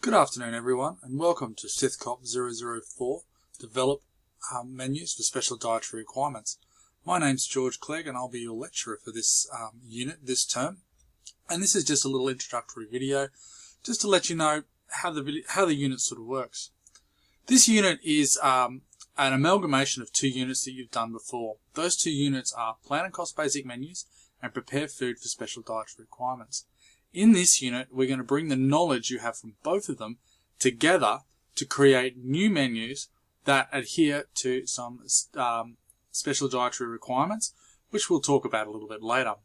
Good afternoon everyone, and welcome to SITHKOP004 Develop Menus for Special Dietary Requirements. My name's George Clegg and I'll be your lecturer for this unit this term. And this is just a little introductory video just to let you know how the unit sort of works. This unit is an amalgamation of two units that you've done before. Those two units are Plan and Cost Basic Menus and Prepare Food for Special Dietary Requirements. In this unit, we're going to bring the knowledge you have from both of them together to create new menus that adhere to some special dietary requirements, which we'll talk about a little bit later.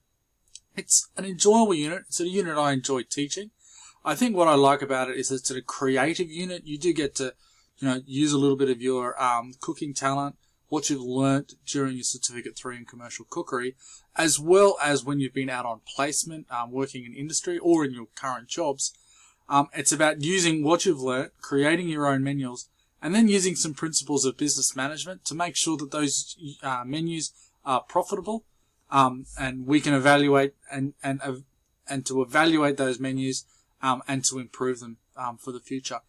It's an enjoyable unit. It's a unit I enjoy teaching. I think what I like about it is it's a creative unit. You do get to, use a little bit of your cooking talent, what you've learnt during your Certificate 3 in Commercial Cookery, as well as when you've been out on placement, working in industry or in your current jobs. It's about using what you've learnt, creating your own menus, and then using some principles of business management to make sure that those menus are profitable, and we can evaluate and to evaluate those menus and to improve them for the future.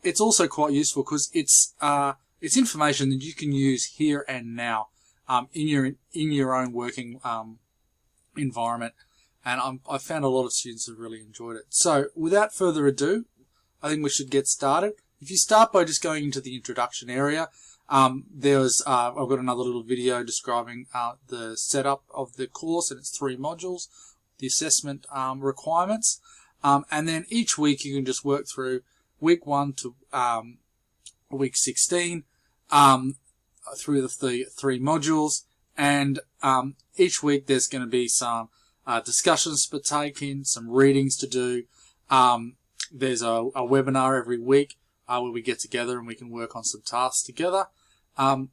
It's also quite useful because it's information that you can use here and now in your own working environment, and I found a lot of students have really enjoyed it. So without further ado, I think we should get started. If you start by just going into the introduction area, I've got another little video describing the setup of the course and its 3 modules, the assessment requirements, and then each week you can just work through week 1 to week 16 through the 3 modules, and each week there's going to be some discussions to partake in, some readings to do. There's a webinar every week where we get together and we can work on some tasks together, and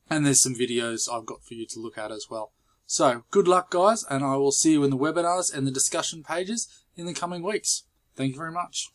there's some videos I've got for you to look at as well. So good luck guys, and I will see you in the webinars and the discussion pages in the coming weeks. Thank you very much.